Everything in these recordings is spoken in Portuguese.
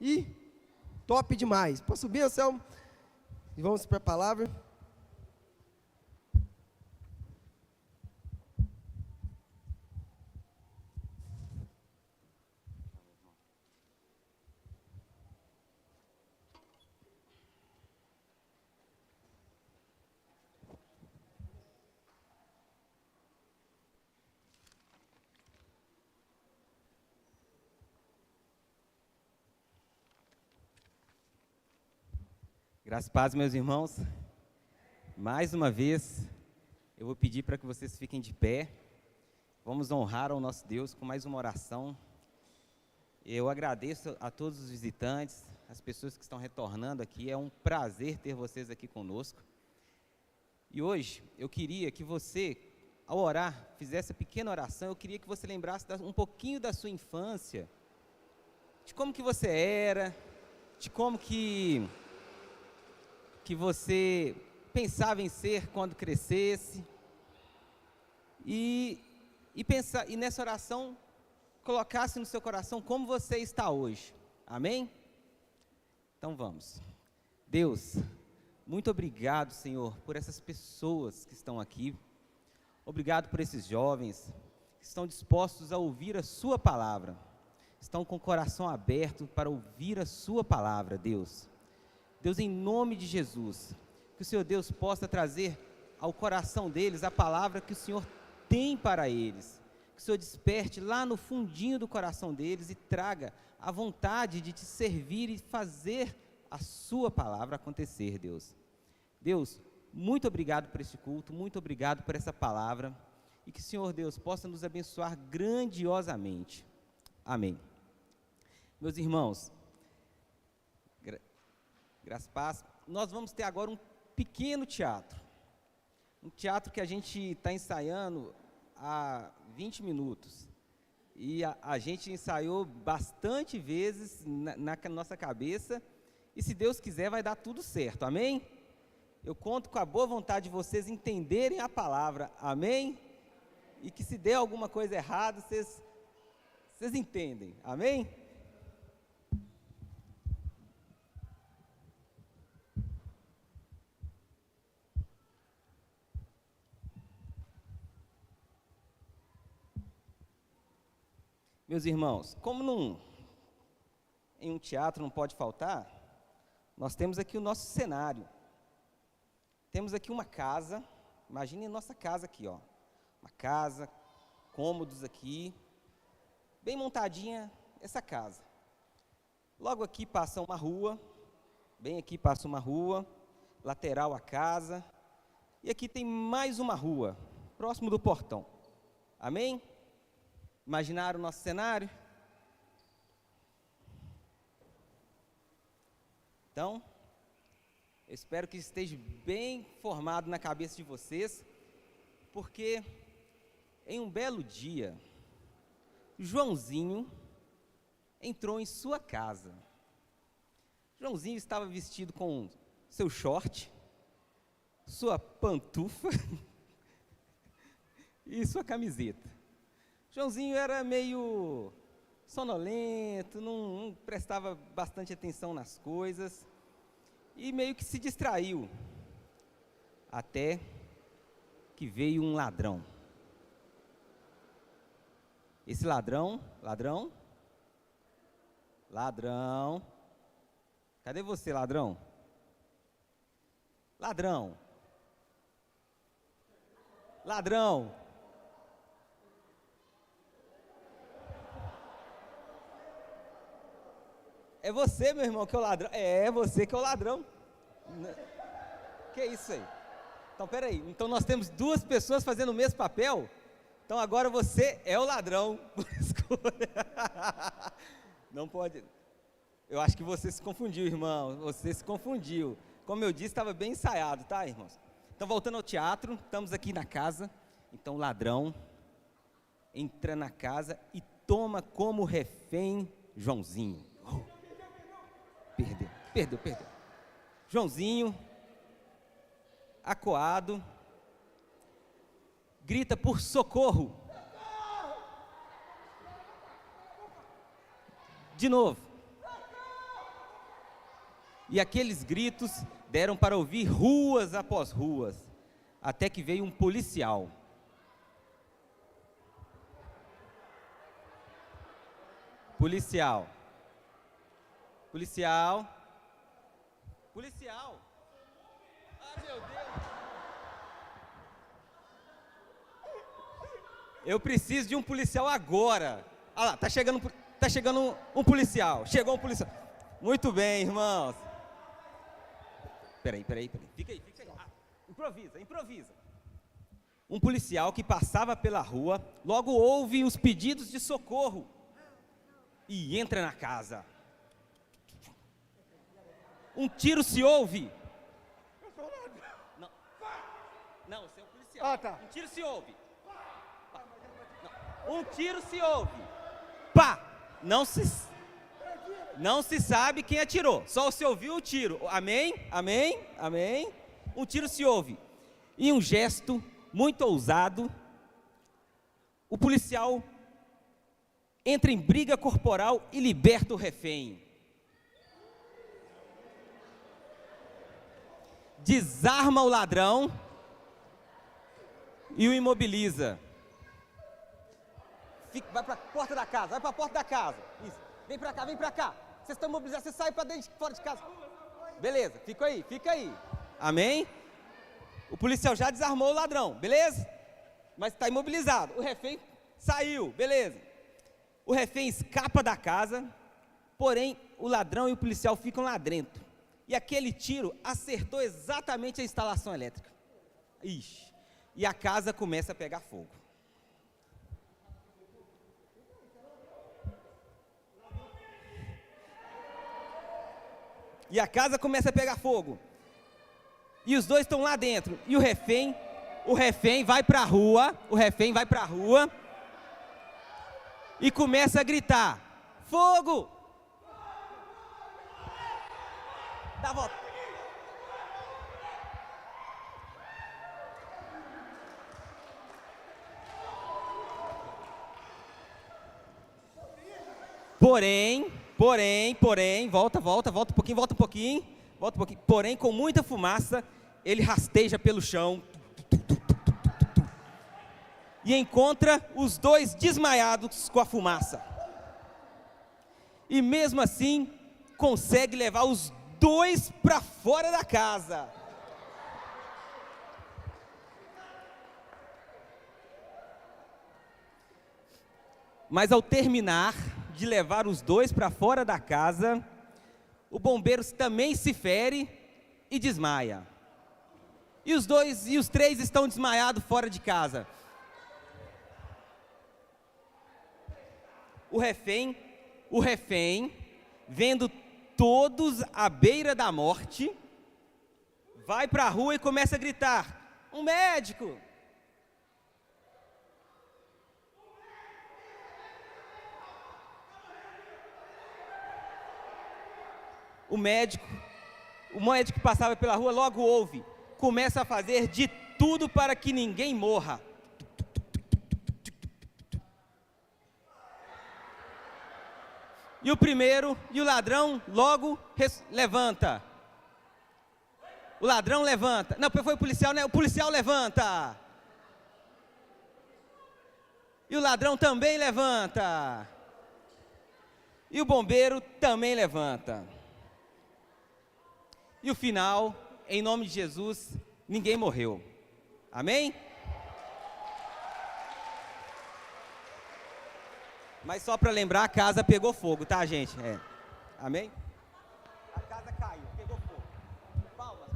E top demais. Pode subir, Anselmo? E vamos para a palavra. Graças e paz, meus irmãos. Mais uma vez, eu vou pedir para que vocês fiquem de pé. Vamos honrar ao nosso Deus com mais uma oração. Eu agradeço a todos os visitantes, as pessoas que estão retornando aqui. É um prazer ter vocês aqui conosco. E hoje, eu queria que você, ao orar, fizesse a pequena oração. Eu queria que você lembrasse um pouquinho da sua infância, de como que você era, de como que você pensava em ser quando crescesse, e nessa oração colocasse no seu coração como você está hoje. Amém? Então vamos. Deus, muito obrigado, Senhor, por essas pessoas que estão aqui. Obrigado por esses jovens que estão dispostos a ouvir a sua palavra, estão com o coração aberto para ouvir a sua palavra, Deus. Deus, em nome de Jesus, que o Senhor Deus possa trazer ao coração deles a palavra que o Senhor tem para eles, que o Senhor desperte lá no fundinho do coração deles e traga a vontade de te servir e fazer a sua palavra acontecer, Deus. Deus, muito obrigado por este culto, muito obrigado por essa palavra, e que o Senhor Deus possa nos abençoar grandiosamente. Amém. Meus irmãos, graças a paz, nós vamos ter agora um pequeno teatro. Um teatro que a gente está ensaiando há 20 minutos. E a gente ensaiou bastante vezes na nossa cabeça. E se Deus quiser vai dar tudo certo, amém? Eu conto com a boa vontade de vocês entenderem a palavra, amém? E que se der alguma coisa errada, vocês entendem, amém? Meus irmãos, como em um teatro não pode faltar, nós temos aqui o nosso cenário. Temos aqui uma casa, imagine a nossa casa aqui, ó. Uma casa, cômodos aqui, bem montadinha essa casa. Logo aqui passa uma rua, bem aqui passa uma rua, lateral à casa, e aqui tem mais uma rua, próximo do portão. Amém? Imaginaram o nosso cenário? Então, eu espero que esteja bem formado na cabeça de vocês, porque em um belo dia, Joãozinho entrou em sua casa. Joãozinho estava vestido com seu short, sua pantufa e sua camiseta. Joãozinho era meio sonolento, não prestava bastante atenção nas coisas e meio que se distraiu, até que veio um ladrão. Esse ladrão, cadê você, ladrão? Ladrão. É você, meu irmão, que é o ladrão. É você que é o ladrão. Que isso aí? Então, peraí. Então, nós temos duas pessoas fazendo o mesmo papel? Então, agora você é o ladrão. Não pode. Eu acho que você se confundiu, irmão. Você se confundiu. Como eu disse, estava bem ensaiado, tá, irmãos? Então, voltando ao teatro, estamos aqui na casa. Então, o ladrão entra na casa e toma como refém Joãozinho. Perdeu. Joãozinho, acuado, grita por socorro. De novo. E aqueles gritos deram para ouvir ruas após ruas, até que veio um policial. Policial. Policial. Policial. Ah, meu Deus. Eu preciso de um policial agora. Ah lá, tá chegando um policial. Chegou um policial. Muito bem, irmãos. Peraí. Fica aí. Improvisa. Um policial que passava pela rua, logo ouve os pedidos de socorro e entra na casa. Um tiro se ouve. Não, você é um policial. Ah, tá. Um tiro se ouve. Um tiro se ouve. Pá! Não se sabe quem atirou. Só se ouviu o tiro. Amém? Um tiro se ouve. E um gesto muito ousado, o policial entra em briga corporal e liberta o refém. Desarma o ladrão e o imobiliza. Vai para a porta da casa, Isso. Vem para cá. Vocês estão imobilizados, você sai para dentro, fora de casa. Beleza, fica aí. Amém? O policial já desarmou o ladrão, beleza? Mas está imobilizado. O refém saiu, beleza? O refém escapa da casa, porém o ladrão e o policial ficam lá dentro. E aquele tiro acertou exatamente a instalação elétrica. Ixi. E a casa começa a pegar fogo. E os dois estão lá dentro. E o refém vai para a rua, e começa a gritar: fogo! Dá a volta. Porém, volta um pouquinho. Porém, com muita fumaça, ele rasteja pelo chão e encontra os dois desmaiados com a fumaça. E mesmo assim, consegue levar os dois para fora da casa. Mas ao terminar de levar os dois para fora da casa, o bombeiro também se fere e desmaia. E os três estão desmaiados fora de casa. O refém, vendo todos à beira da morte, vai para a rua e começa a gritar: um médico! O médico que passava pela rua logo ouve, começa a fazer de tudo para que ninguém morra. E o ladrão logo levanta. O ladrão levanta. Não, foi o policial, né? O policial levanta. E o ladrão também levanta. E o bombeiro também levanta. E o final, em nome de Jesus, ninguém morreu. Amém? Mas só para lembrar, a casa pegou fogo, tá, gente? Amém? A casa caiu, pegou fogo. Palmas.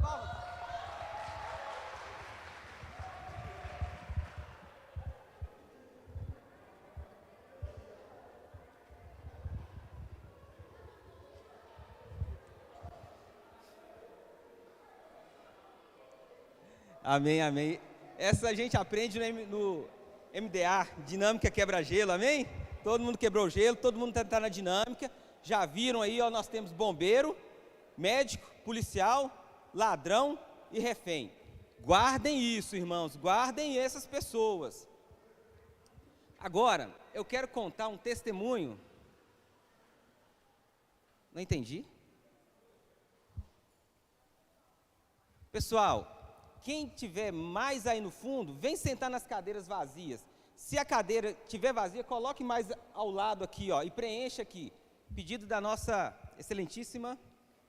Amém. Essa a gente aprende no MDA, Dinâmica Quebra-Gelo, amém? Todo mundo quebrou o gelo, todo mundo está na dinâmica. Já viram aí, ó, nós temos bombeiro, médico, policial, ladrão e refém. Guardem isso, irmãos, guardem essas pessoas. Agora, eu quero contar um testemunho. Não entendi? Pessoal, quem tiver mais aí no fundo, vem sentar nas cadeiras vazias. Se a cadeira estiver vazia, coloque mais ao lado aqui, ó, e preencha aqui. Pedido da nossa excelentíssima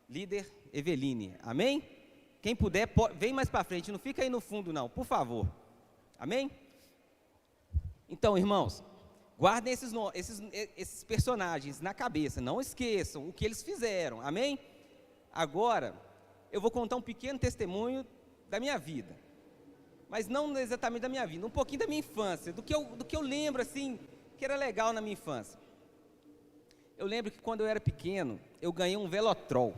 líder Eveline. Amém? Quem puder, vem mais para frente, não fica aí no fundo não, por favor. Amém? Então, irmãos, guardem esses personagens na cabeça, não esqueçam o que eles fizeram. Amém? Agora, eu vou contar um pequeno testemunho da minha vida. Mas não exatamente da minha vida, um pouquinho da minha infância, do que eu lembro, assim, que era legal na minha infância. Eu lembro que quando eu era pequeno, eu ganhei um Velotrol.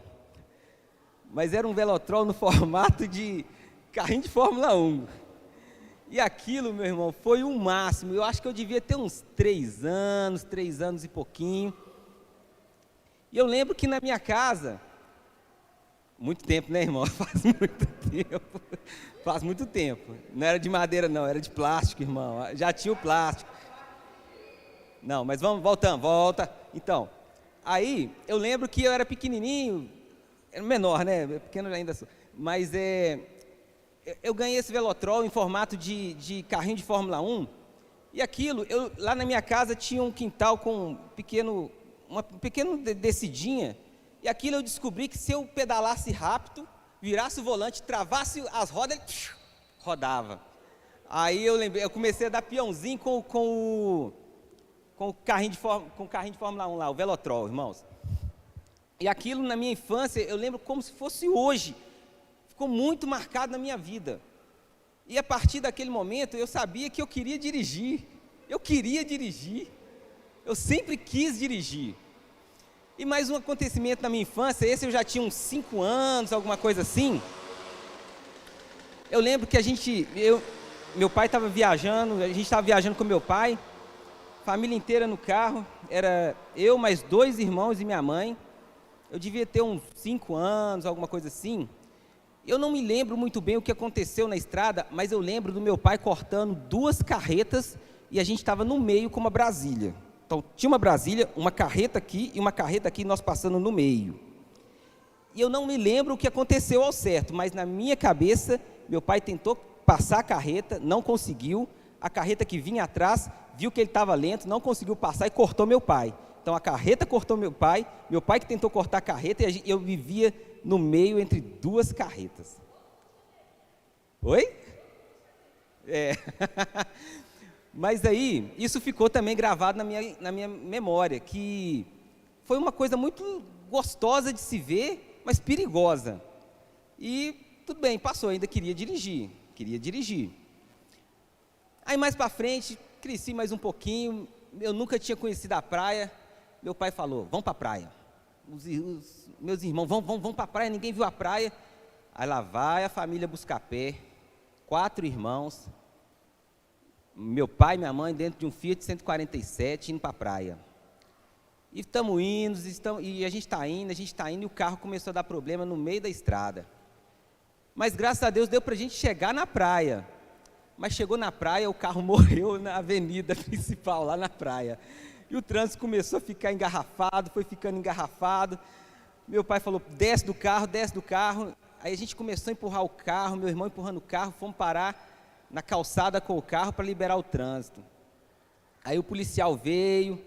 Mas era um Velotrol no formato de carrinho de Fórmula 1. E aquilo, meu irmão, foi o máximo. Eu acho que eu devia ter uns 3 anos e pouquinho. E eu lembro que na minha casa, muito tempo, né, irmão? Faz muito tempo. Faz muito tempo. Não era de madeira, não, era de plástico, irmão. Já tinha o plástico. Não, mas volta. Então, aí eu lembro que eu era pequenininho, era menor, né? Pequeno ainda sou. Mas eu ganhei esse Velotrol em formato de carrinho de Fórmula 1. E aquilo, lá na minha casa tinha um quintal com uma pequena descidinha. E aquilo eu descobri que se eu pedalasse rápido, virasse o volante, travasse as rodas, ele rodava. Aí eu comecei a dar peãozinho com o carrinho de Fórmula 1 lá, o Velotrol, irmãos. E aquilo na minha infância, eu lembro como se fosse hoje. Ficou muito marcado na minha vida. E a partir daquele momento, eu sabia que eu queria dirigir. Eu sempre quis dirigir. E mais um acontecimento na minha infância, esse eu já tinha uns 5 anos, alguma coisa assim. Eu lembro que meu pai estava viajando, a gente estava viajando com meu pai, família inteira no carro, era eu, mais 2 irmãos e minha mãe. Eu devia ter uns 5 anos, alguma coisa assim. Eu não me lembro muito bem o que aconteceu na estrada, mas eu lembro do meu pai cortando 2 carretas e a gente estava no meio com uma Brasília. Então, tinha uma Brasília, uma carreta aqui e uma carreta aqui, nós passando no meio. E eu não me lembro o que aconteceu ao certo, mas na minha cabeça, meu pai tentou passar a carreta, não conseguiu. A carreta que vinha atrás, viu que ele estava lento, não conseguiu passar e cortou meu pai. Então, a carreta cortou meu pai que tentou cortar a carreta e eu vivia no meio entre 2 carretas. Oi? Mas aí, isso ficou também gravado na minha memória, que foi uma coisa muito gostosa de se ver, mas perigosa. E tudo bem, passou, ainda queria dirigir. Aí mais para frente, cresci mais um pouquinho, eu nunca tinha conhecido a praia, meu pai falou, vamos para a praia. Os meus irmãos, vão para a praia, ninguém viu a praia. Aí lá vai a família Buscapé, 4 irmãos, meu pai e minha mãe dentro de um Fiat 147 indo para a praia. E estamos indo, e a gente está indo, e o carro começou a dar problema no meio da estrada. Mas graças a Deus deu para a gente chegar na praia. Mas chegou na praia, o carro morreu na avenida principal, lá na praia. E o trânsito começou a ficar engarrafado, foi ficando engarrafado. Meu pai falou, desce do carro. Aí a gente começou a empurrar o carro, meu irmão empurrando o carro, fomos parar na calçada com o carro para liberar o trânsito. Aí o policial veio,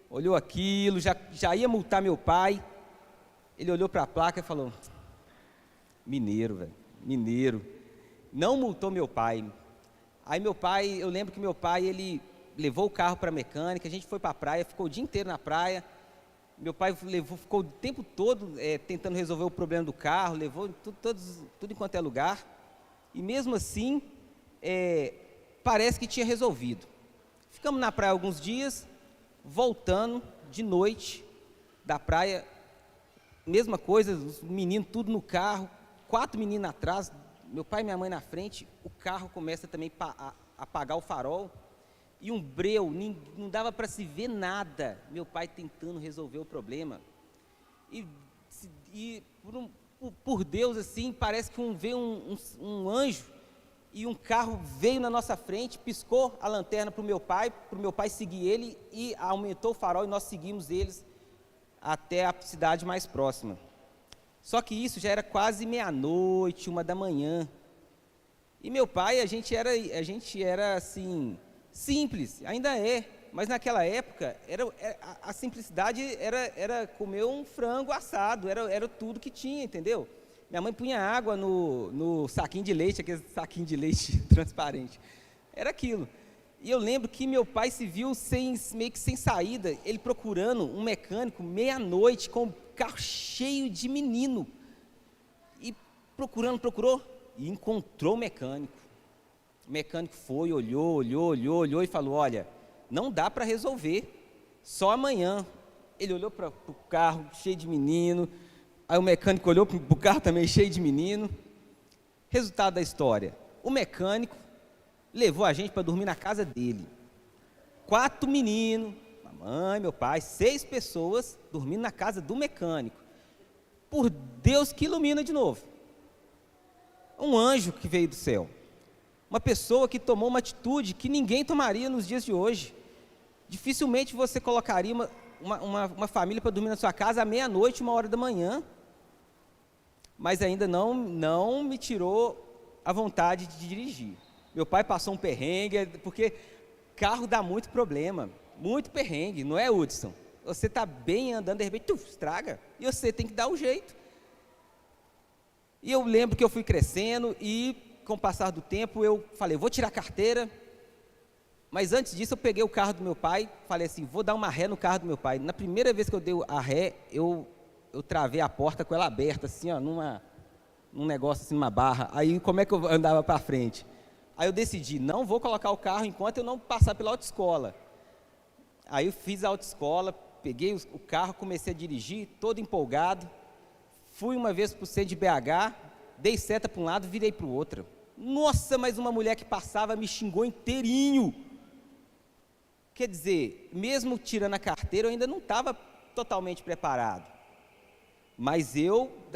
olhou aquilo, já ia multar meu pai. Ele olhou para a placa e falou, mineiro. Não multou meu pai. Aí meu pai, eu lembro que meu pai, ele levou o carro para a mecânica, a gente foi para a praia, ficou o dia inteiro na praia. Meu pai ficou o tempo todo tentando resolver o problema do carro, levou tudo enquanto é lugar. E mesmo assim, parece que tinha resolvido. Ficamos na praia alguns dias, voltando de noite da praia, mesma coisa, os meninos tudo no carro, 4 meninos atrás, meu pai e minha mãe na frente, o carro começa também a apagar o farol, e um breu, não dava para se ver nada, meu pai tentando resolver o problema, e por Deus assim, parece que veio um anjo, e um carro veio na nossa frente, piscou a lanterna para o meu pai seguir ele, e aumentou o farol, e nós seguimos eles até a cidade mais próxima. Só que isso já era quase meia-noite, 1h. E meu pai, a gente era assim, simples, ainda é. Mas naquela época, a simplicidade era comer um frango assado, era tudo que tinha, entendeu? Minha mãe punha água no saquinho de leite, aquele saquinho de leite transparente. Era aquilo. E eu lembro que meu pai se viu meio que sem saída, ele procurando um mecânico, meia-noite, com o carro cheio de menino. E procurou, e encontrou o mecânico. O mecânico foi, olhou e falou, olha, não dá para resolver, só amanhã. Ele olhou para o carro cheio de menino, aí o mecânico olhou para o carro também cheio de menino. Resultado da história, o mecânico levou a gente para dormir na casa dele. 4 meninos, mamãe, meu pai, 6 pessoas dormindo na casa do mecânico. Por Deus que ilumina de novo. Um anjo que veio do céu. Uma pessoa que tomou uma atitude que ninguém tomaria nos dias de hoje. Dificilmente você colocaria uma família para dormir na sua casa à meia-noite, 1h. Mas ainda não me tirou a vontade de dirigir. Meu pai passou um perrengue, porque carro dá muito problema, muito perrengue, não é, Hudson? Você está bem andando, de repente, estraga, e você tem que dar o jeito. E eu lembro que eu fui crescendo, e com o passar do tempo, eu falei, vou tirar a carteira, mas antes disso, eu peguei o carro do meu pai, falei assim, vou dar uma ré no carro do meu pai. Na primeira vez que eu dei a ré, eu travei a porta com ela aberta, assim, ó, num negócio, assim, numa barra. Aí, como é que eu andava para frente? Aí eu decidi, não vou colocar o carro enquanto eu não passar pela autoescola. Aí eu fiz a autoescola, peguei o carro, comecei a dirigir, todo empolgado. Fui uma vez para o centro de BH, dei seta para um lado, virei para o outro. Nossa, mas uma mulher que passava me xingou inteirinho. Quer dizer, mesmo tirando a carteira, eu ainda não estava totalmente preparado. Mas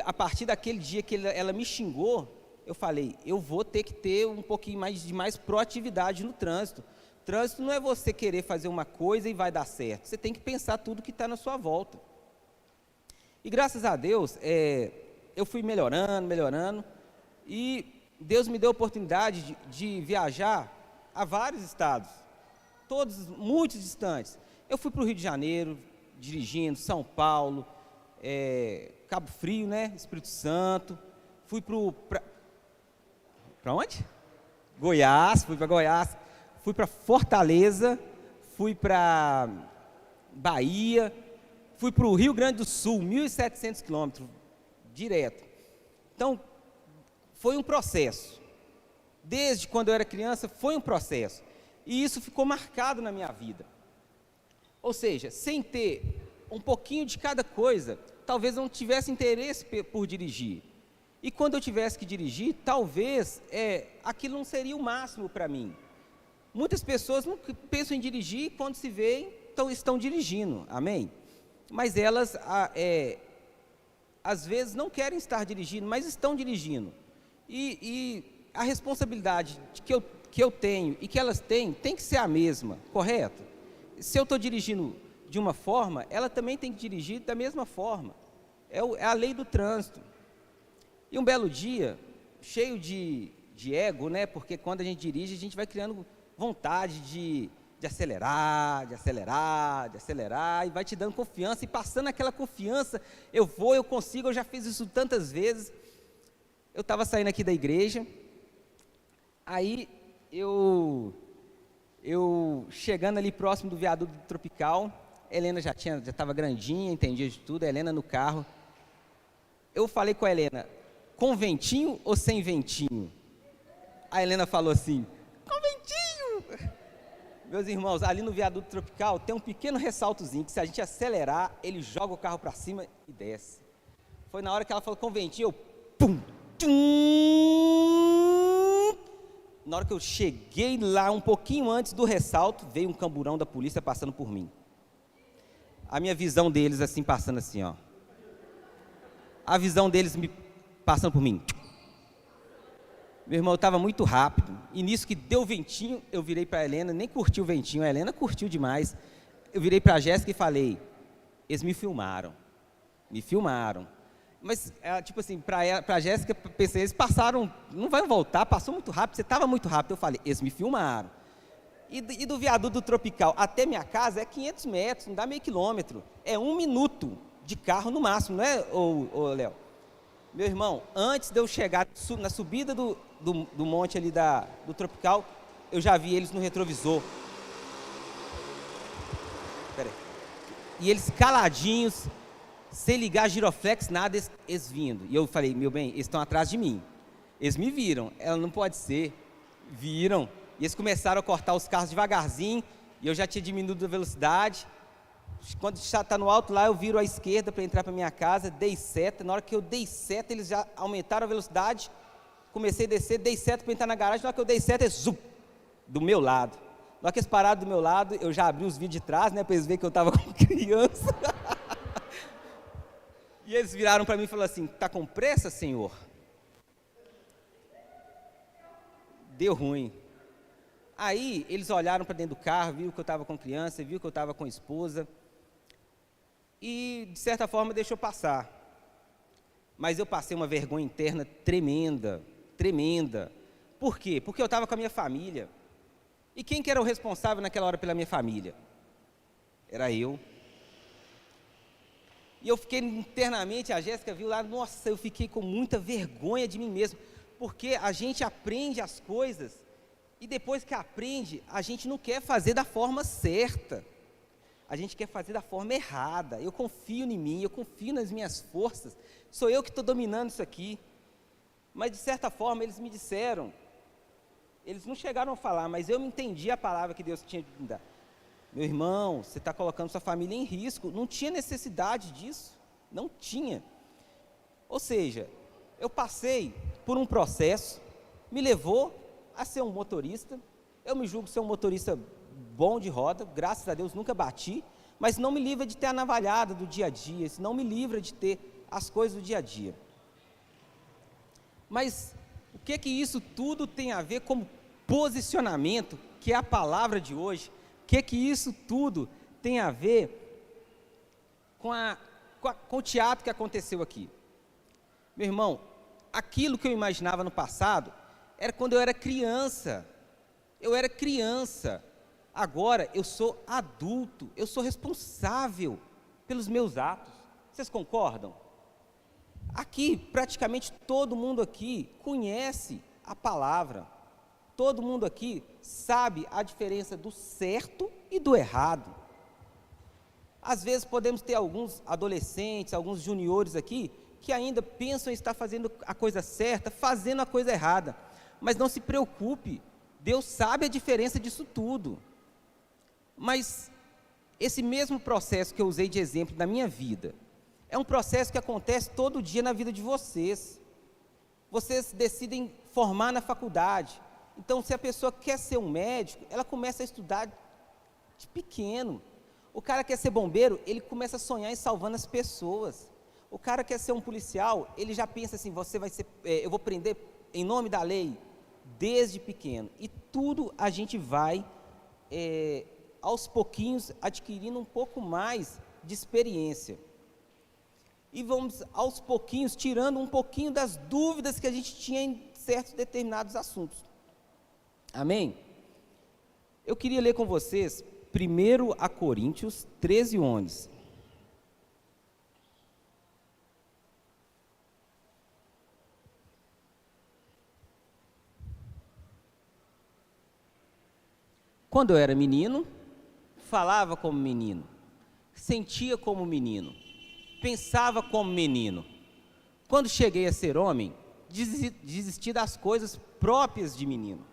a partir daquele dia que ela me xingou, eu falei, eu vou ter que ter um pouquinho mais proatividade no trânsito. Trânsito não é você querer fazer uma coisa e vai dar certo. Você tem que pensar tudo que está na sua volta. E graças a Deus, eu fui melhorando, e Deus me deu a oportunidade de viajar a vários estados, todos muito distantes. Eu fui para o Rio de Janeiro, dirigindo, São Paulo, Cabo Frio, né, Espírito Santo, fui para onde? Goiás, fui para Goiás, fui para Fortaleza, fui para Bahia, fui para o Rio Grande do Sul, 1.700 quilômetros, direto. Então, foi um processo. Desde quando eu era criança, foi um processo. E isso ficou marcado na minha vida. Ou seja, sem ter um pouquinho de cada coisa, talvez eu não tivesse interesse por dirigir. E quando eu tivesse que dirigir, talvez aquilo não seria o máximo para mim. Muitas pessoas não pensam em dirigir quando se veem, estão dirigindo, amém? Mas elas, às vezes, não querem estar dirigindo, mas estão dirigindo. E a responsabilidade que eu tenho e que elas têm, tem que ser a mesma, correto? Se eu estou dirigindo de uma forma, ela também tem que dirigir da mesma forma. É a lei do trânsito. E um belo dia, cheio de ego, né? Porque quando a gente dirige, a gente vai criando vontade de acelerar, e vai te dando confiança, e passando aquela confiança, eu consigo, eu já fiz isso tantas vezes. Eu estava saindo aqui da igreja, aí eu chegando ali próximo do viaduto Tropical, a Helena já estava grandinha, entendia de tudo, a Helena no carro. Eu falei com a Helena, com ventinho ou sem ventinho? A Helena falou assim, com ventinho! Meus irmãos, ali no viaduto Tropical tem um pequeno ressaltozinho, que se a gente acelerar, ele joga o carro para cima e desce. Foi na hora que ela falou com ventinho, eu pum, tchum. Na hora que eu cheguei lá, um pouquinho antes do ressalto, veio um camburão da polícia passando por mim. A minha visão deles assim, passando assim, ó. A visão deles me passando por mim. Meu irmão, eu estava muito rápido, e nisso que deu ventinho, eu virei para a Helena, nem curti o ventinho, a Helena curtiu demais. Eu virei para a Jéssica e falei, eles me filmaram. Mas, tipo assim, para a Jéssica, pensei, eles passaram, não vai voltar, passou muito rápido, você estava muito rápido. Eu falei, eles me filmaram. E do viaduto do Tropical até minha casa é 500 metros, não dá meio quilômetro. É 1 minuto de carro no máximo, não é, Léo? Meu irmão, antes de eu chegar na subida do monte ali do Tropical, eu já vi eles no retrovisor. Peraí. E eles caladinhos, sem ligar giroflex, nada, eles vindo. E eu falei, meu bem, eles estão atrás de mim. Eles me viram. Ela, não pode ser. Viram. E eles começaram a cortar os carros devagarzinho, e eu já tinha diminuído a velocidade. Quando está no alto lá, eu viro à esquerda para entrar para minha casa, dei seta. Na hora que eu dei seta, eles já aumentaram a velocidade. Comecei a descer, dei seta para entrar na garagem. Na hora que eu dei seta, eles do meu lado. Na hora que eles pararam do meu lado, eu já abri os vídeos de trás, né, para eles verem que eu estava com criança. E eles viraram para mim e falaram assim, está com pressa, senhor? Deu ruim. Aí, eles olharam para dentro do carro, viram que eu estava com criança, viram que eu estava com esposa, e, de certa forma, deixou passar. Mas eu passei uma vergonha interna tremenda, tremenda. Por quê? Porque eu estava com a minha família. E quem que era o responsável naquela hora pela minha família? Era eu. E eu fiquei internamente, a Jéssica viu lá, nossa, eu fiquei com muita vergonha de mim mesmo, porque a gente aprende as coisas, e depois que aprende, a gente não quer fazer da forma certa, a gente quer fazer da forma errada. Eu confio em mim, eu confio nas minhas forças, sou eu que estou dominando isso aqui. Mas de certa forma eles me disseram, eles não chegaram a falar, mas eu entendi a palavra que Deus tinha de me dar. Meu irmão, você está colocando sua família em risco. Não tinha necessidade disso, não tinha. Ou seja, eu passei por um processo, me levou a ser um motorista. Eu me julgo ser um motorista bom de roda, graças a Deus nunca bati, mas não me livra de ter a navalhada do dia a dia, isso não me livra de ter as coisas do dia a dia. Mas o que isso tudo tem a ver com posicionamento, que é a palavra de hoje? O que isso tudo tem a ver com o teatro que aconteceu aqui? Meu irmão, aquilo que eu imaginava no passado era quando eu era criança. Eu era criança. Agora eu sou adulto, eu sou responsável pelos meus atos. Vocês concordam? Aqui, praticamente todo mundo aqui conhece a palavra. Todo mundo aqui sabe a diferença do certo e do errado. Às vezes podemos ter alguns adolescentes, alguns juniores aqui, que ainda pensam em estar fazendo a coisa certa, fazendo a coisa errada. Mas não se preocupe, Deus sabe a diferença disso tudo. Mas esse mesmo processo que eu usei de exemplo na minha vida, é um processo que acontece todo dia na vida de vocês. Vocês decidem formar na faculdade. Então, se a pessoa quer ser um médico, ela começa a estudar de pequeno. O cara quer ser bombeiro, ele começa a sonhar em salvando as pessoas. O cara quer ser um policial, ele já pensa assim, eu vou prender em nome da lei, desde pequeno. E tudo a gente vai, aos pouquinhos, adquirindo um pouco mais de experiência. E vamos, aos pouquinhos, tirando um pouquinho das dúvidas que a gente tinha em certos determinados assuntos. Amém? Eu queria ler com vocês 1 Coríntios 13:11. Quando eu era menino, falava como menino, sentia como menino, pensava como menino. Quando cheguei a ser homem, desisti das coisas próprias de menino.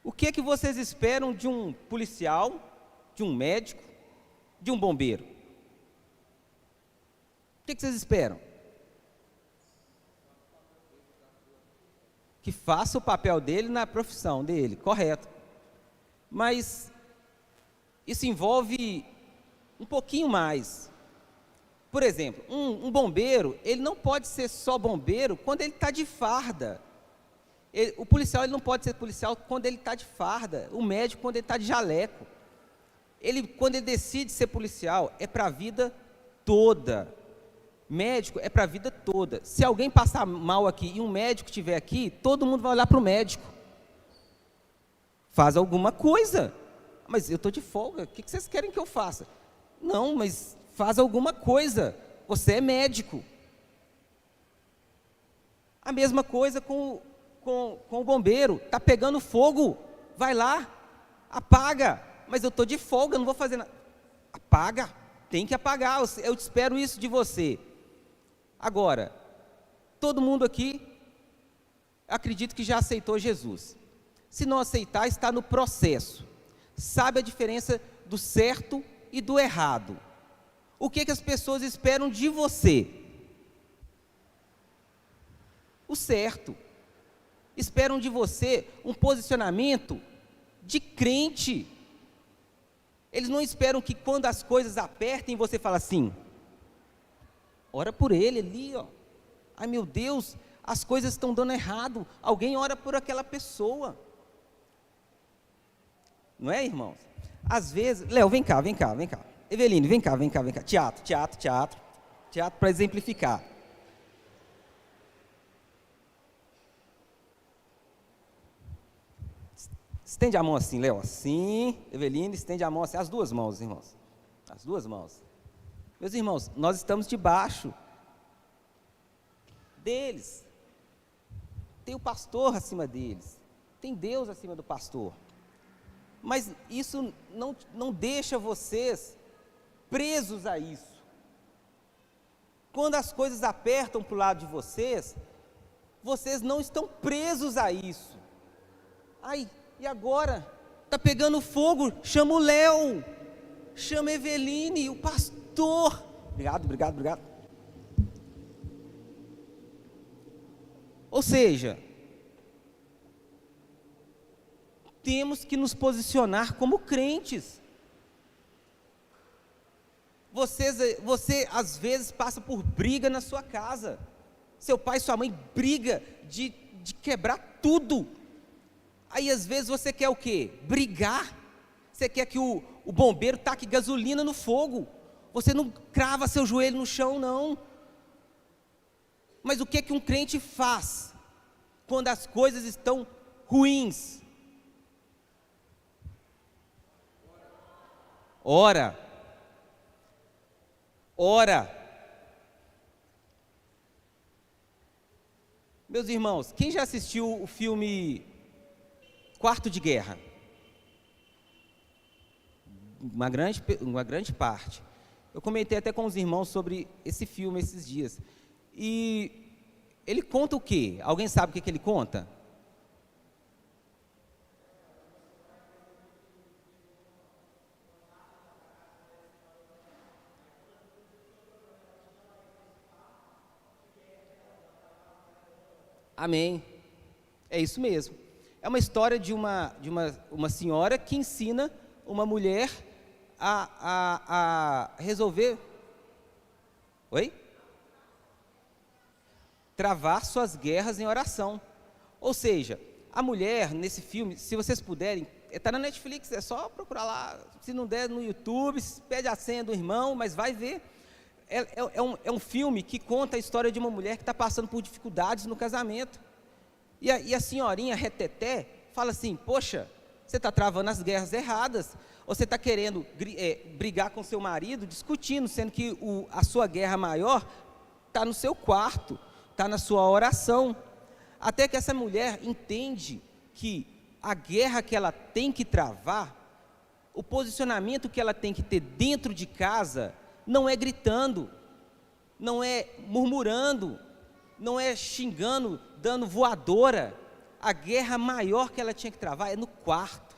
O que é que vocês esperam de um policial, de um médico, de um bombeiro? O que é que vocês esperam? Que faça o papel dele na profissão dele, correto. Mas isso envolve um pouquinho mais. Por exemplo, um bombeiro, ele não pode ser só bombeiro quando ele está de farda. O policial, ele não pode ser policial quando ele está de farda. O médico, quando ele está de jaleco. Quando ele decide ser policial, é para a vida toda. Médico é para a vida toda. Se alguém passar mal aqui e um médico estiver aqui, todo mundo vai olhar para o médico. Faz alguma coisa. Mas eu estou de folga, o que vocês querem que eu faça? Não, mas faz alguma coisa. Você é médico. A mesma coisa com o bombeiro. Está pegando fogo, vai lá, apaga. Mas eu estou de folga, não vou fazer nada. Apaga, tem que apagar, eu espero isso de você. Agora, todo mundo aqui, acredito que já aceitou Jesus. Se não aceitar, está no processo. Sabe a diferença do certo e do errado. O que as pessoas esperam de você? O certo. Esperam de você um posicionamento de crente. Eles não esperam que quando as coisas apertem, você fala assim, ora por ele ali, ó. Ai meu Deus, as coisas estão dando errado. Alguém ora por aquela pessoa. Não é, irmãos? Às vezes, Léo, vem cá. Eveline, vem cá. Teatro para exemplificar. Estende a mão assim, Léo, assim. Eveline, estende a mão assim, as duas mãos, irmãos. As duas mãos. Meus irmãos, nós estamos debaixo deles. Tem o pastor acima deles. Tem Deus acima do pastor. Mas isso não deixa vocês presos a isso. Quando as coisas apertam para o lado de vocês, vocês não estão presos a isso. Ai, e agora? Está pegando fogo, chama o Léo, chama a Eveline, o pastor. Obrigado. Ou seja, temos que nos posicionar como crentes. Você às vezes passa por briga na sua casa. Seu pai e sua mãe briga de quebrar tudo. Aí às vezes você quer o quê? Brigar. Você quer que o bombeiro taque gasolina no fogo. Você não crava seu joelho no chão, não. Mas o que um crente faz quando as coisas estão ruins? Ora. Meus irmãos, quem já assistiu o filme Quarto de Guerra? Uma grande parte. Eu comentei até com os irmãos sobre esse filme esses dias. E ele conta o quê? Alguém sabe o que ele conta? Amém. É isso mesmo. É uma história de uma senhora que ensina uma mulher a resolver... Oi? Travar suas guerras em oração. Ou seja, a mulher nesse filme, se vocês puderem, está na Netflix, é só procurar lá, se não der no YouTube, pede a senha do irmão, mas vai ver. É um filme que conta a história de uma mulher que está passando por dificuldades no casamento. E a senhorinha reteté fala assim, poxa, você está travando as guerras erradas, ou você está querendo brigar com seu marido, discutindo, sendo que a sua guerra maior está no seu quarto, está na sua oração. Até que essa mulher entende que a guerra que ela tem que travar, o posicionamento que ela tem que ter dentro de casa, não é gritando, não é murmurando, não é xingando, dando voadora. A guerra maior que ela tinha que travar é no quarto.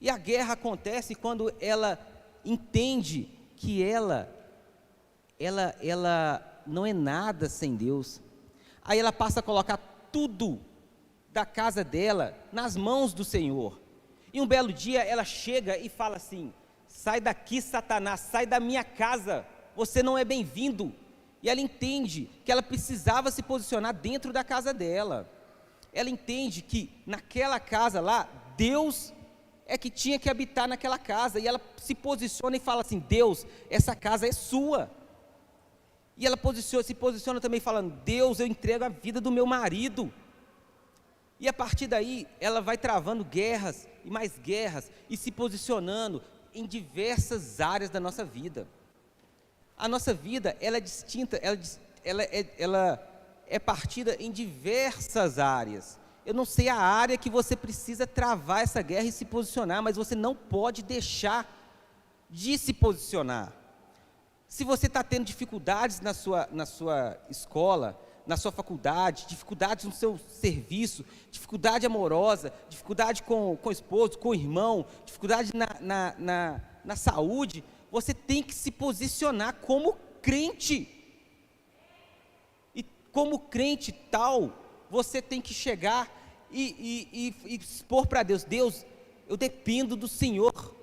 E a guerra acontece quando ela entende que ela não é nada sem Deus. Aí ela passa a colocar tudo da casa dela nas mãos do Senhor. E um belo dia ela chega e fala assim, sai daqui, Satanás, sai da minha casa, você não é bem-vindo. E ela entende que ela precisava se posicionar dentro da casa dela. Ela entende que naquela casa lá, Deus é que tinha que habitar naquela casa. E ela se posiciona e fala assim, Deus, essa casa é sua. E ela se posiciona também falando: Deus, eu entrego a vida do meu marido. E a partir daí, ela vai travando guerras e mais guerras e se posicionando em diversas áreas da nossa vida. A nossa vida, ela é distinta, ela é partida em diversas áreas. Eu não sei a área que você precisa travar essa guerra e se posicionar, mas você não pode deixar de se posicionar. Se você está tendo dificuldades na sua escola, na sua faculdade, dificuldades no seu serviço, dificuldade amorosa, dificuldade com o esposo, com o irmão, dificuldade na saúde, você tem que se posicionar como crente. E como crente tal, você tem que chegar e expor para Deus: Deus, eu dependo do Senhor.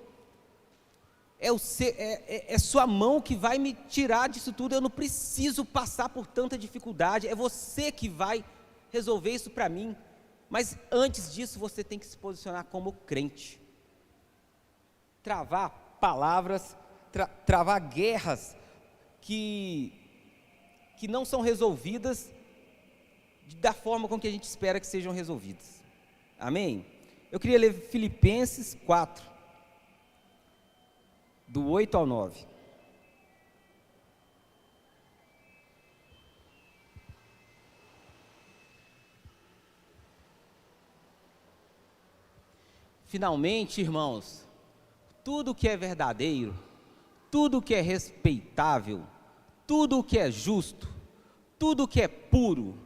É sua mão que vai me tirar disso tudo. Eu não preciso passar por tanta dificuldade. É você que vai resolver isso para mim. Mas antes disso, você tem que se posicionar como crente. Travar palavras, travar guerras que não são resolvidas da forma com que a gente espera que sejam resolvidas. Amém? Eu queria ler Filipenses 4. Do 8 ao 9. Finalmente, irmãos, tudo que é verdadeiro, tudo que é respeitável, tudo que é justo, tudo que é puro,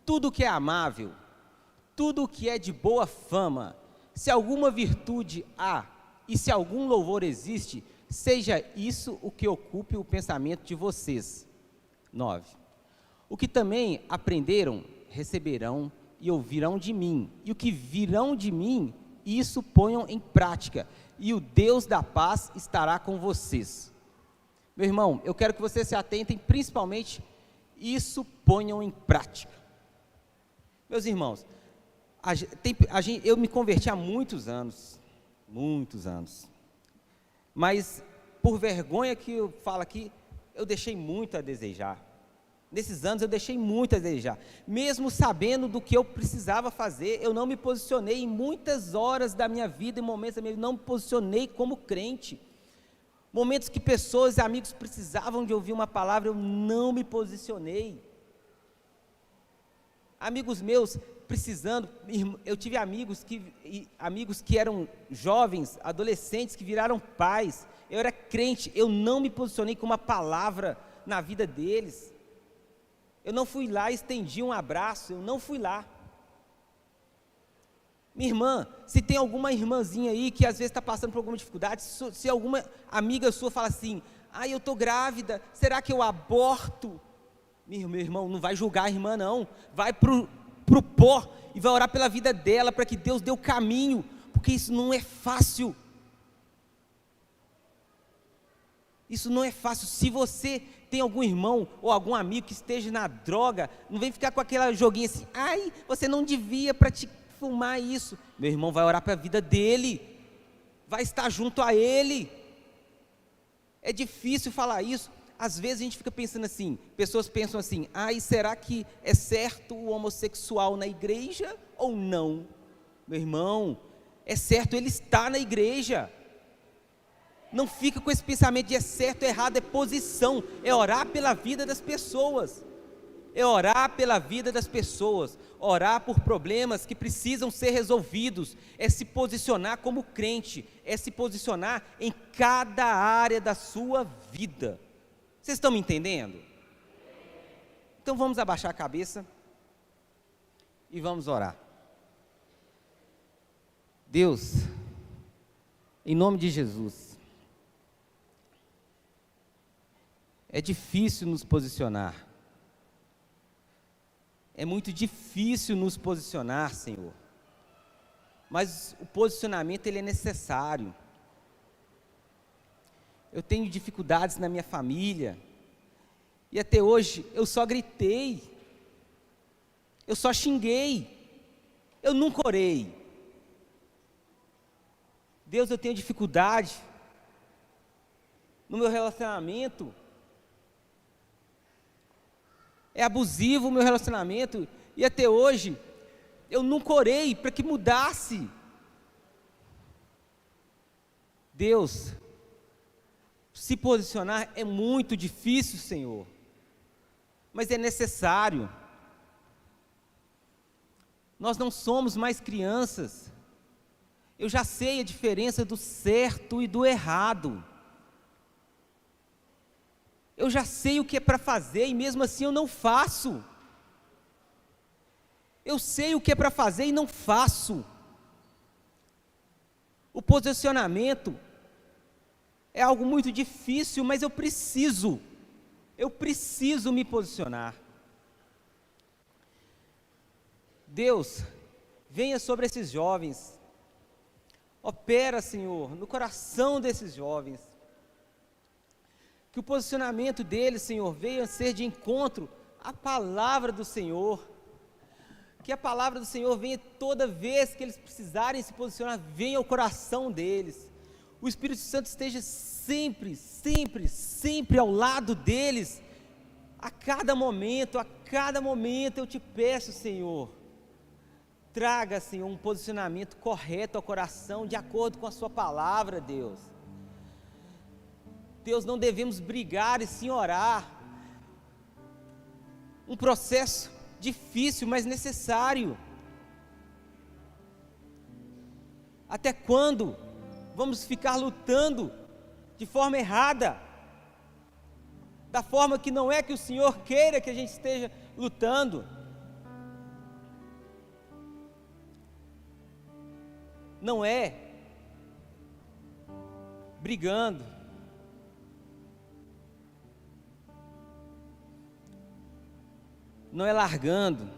tudo que é amável, tudo que é de boa fama, se alguma virtude há e se algum louvor existe, seja isso o que ocupe o pensamento de vocês. 9. O que também aprenderam, receberão e ouvirão de mim, e o que virão de mim, isso ponham em prática, e o Deus da paz estará com vocês. Meu irmão, eu quero que vocês se atentem, principalmente, isso ponham em prática. Meus irmãos, eu me converti há muitos anos, mas por vergonha que eu falo aqui, eu deixei muito a desejar. Nesses anos eu deixei muito a desejar, mesmo sabendo do que eu precisava fazer. Eu não me posicionei em muitas horas da minha vida, em momentos da minha vida, não me posicionei como crente. Momentos que pessoas e amigos precisavam de ouvir uma palavra, eu não me posicionei. Amigos meus precisando, eu tive amigos que eram jovens, adolescentes, que viraram pais. Eu era crente, eu não me posicionei com uma palavra na vida deles. Eu não fui lá e estendi um abraço, eu não fui lá. Minha irmã, se tem alguma irmãzinha aí que às vezes está passando por alguma dificuldade, se alguma amiga sua fala assim: eu estou grávida, será que eu aborto? Meu irmão, não vai julgar a irmã não, vai pro pó e vai orar pela vida dela, para que Deus dê o caminho, porque isso não é fácil. Isso não é fácil. Se você tem algum irmão ou algum amigo que esteja na droga, não vem ficar com aquela joguinha assim: você não devia fumar isso. Meu irmão, vai orar para a vida dele, vai estar junto a ele. É difícil falar isso. Às vezes a gente fica pensando assim, pessoas pensam assim: e será que é certo o homossexual na igreja ou não? Meu irmão, é certo ele estar na igreja. Não fica com esse pensamento de é certo ou errado, é posição, é orar pela vida das pessoas. É orar pela vida das pessoas, orar por problemas que precisam ser resolvidos, é se posicionar como crente, é se posicionar em cada área da sua vida. Vocês estão me entendendo? Então vamos abaixar a cabeça e vamos orar. Deus, em nome de Jesus, é difícil nos posicionar. É muito difícil nos posicionar, Senhor. Mas o posicionamento, ele é necessário. Eu tenho dificuldades na minha família, e até hoje eu só gritei, eu só xinguei, eu nunca orei. Deus, eu tenho dificuldade no meu relacionamento, é abusivo o meu relacionamento, e até hoje eu nunca orei para que mudasse. Deus, se posicionar é muito difícil, Senhor, mas é necessário. Nós não somos mais crianças. Eu já sei a diferença do certo e do errado. Eu já sei o que é para fazer e mesmo assim eu não faço. Eu sei o que é para fazer e não faço. O posicionamento é algo muito difícil, mas eu preciso me posicionar. Deus, venha sobre esses jovens, opera, Senhor, no coração desses jovens, que o posicionamento deles, Senhor, venha a ser de encontro à palavra do Senhor, que a palavra do Senhor venha toda vez que eles precisarem se posicionar, venha ao coração deles, o Espírito Santo esteja sempre, sempre, sempre ao lado deles, a cada momento eu te peço, Senhor, traga, Senhor, um posicionamento correto ao coração, de acordo com a sua palavra, Deus. Deus, não devemos brigar e sim orar, um processo difícil, mas necessário. Até quando vamos ficar lutando de forma errada, da forma que não é que o Senhor queira que a gente esteja lutando? Não é brigando, não é largando,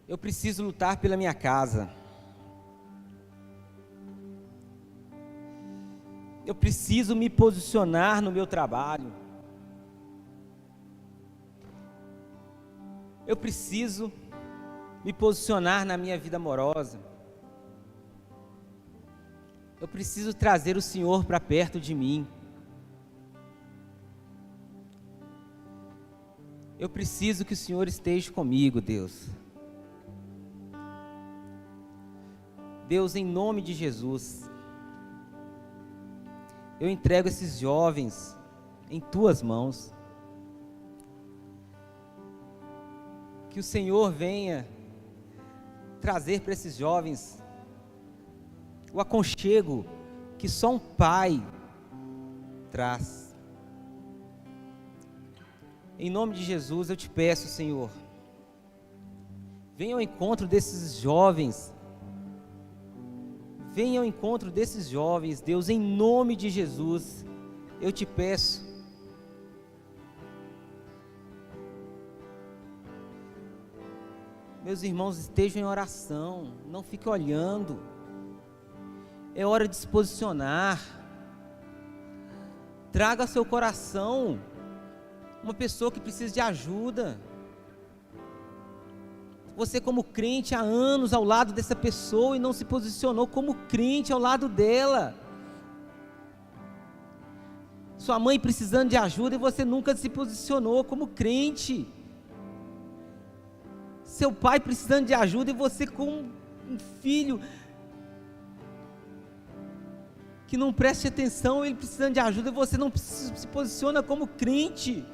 eu preciso lutar pela minha casa, eu preciso me posicionar no meu trabalho, eu preciso me posicionar na minha vida amorosa, eu preciso trazer o Senhor para perto de mim, eu preciso que o Senhor esteja comigo, Deus. Deus, em nome de Jesus, eu entrego esses jovens em Tuas mãos, que o Senhor venha trazer para esses jovens o aconchego que só um pai traz. Em nome de Jesus eu te peço, Senhor, venha ao encontro desses jovens, venha ao encontro desses jovens, Deus, em nome de Jesus, eu te peço. Meus irmãos, estejam em oração, não fiquem olhando, é hora de se posicionar, traga ao seu coração uma pessoa que precisa de ajuda, você como crente há anos ao lado dessa pessoa e não se posicionou como crente ao lado dela, sua mãe precisando de ajuda e você nunca se posicionou como crente, seu pai precisando de ajuda e você com um filho que não preste atenção, ele precisando de ajuda e você não se posiciona como crente.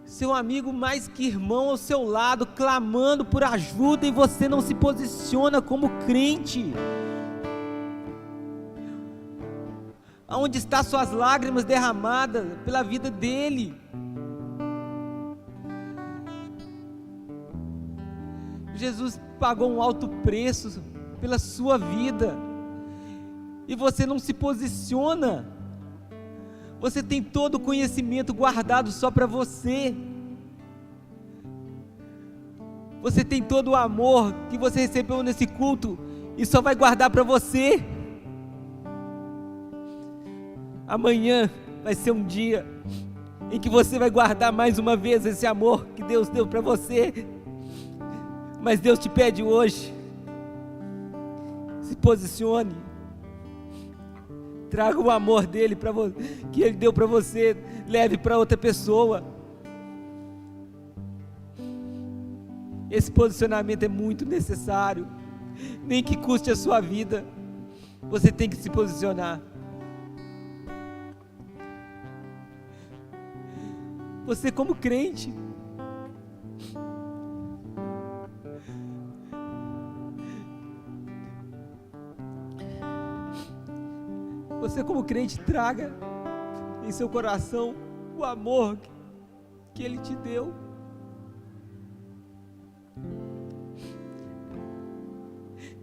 Seu amigo mais que irmão ao seu lado, clamando por ajuda e você não se posiciona como crente. Aonde estão suas lágrimas derramadas pela vida dele? Jesus pagou um alto preço pela sua vida e você não se posiciona. Você tem todo o conhecimento guardado só para você. Você tem todo o amor que você recebeu nesse culto e só vai guardar para você. Amanhã vai ser um dia em que você vai guardar mais uma vez esse amor que Deus deu para você. Mas Deus te pede hoje, Se posicione. Traga o amor dele que ele deu para você, leve para outra pessoa. Esse posicionamento é muito necessário. Nem que custe a sua vida, você tem que se posicionar. Você como crente, traga em seu coração o amor que Ele te deu.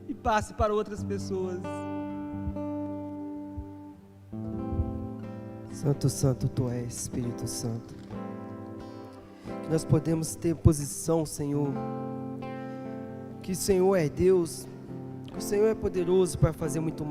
E passe para outras pessoas. Santo, Santo, Tu és, Espírito Santo. Que nós podemos ter posição, Senhor. Que o Senhor é Deus. Que o Senhor é poderoso para fazer muito mais.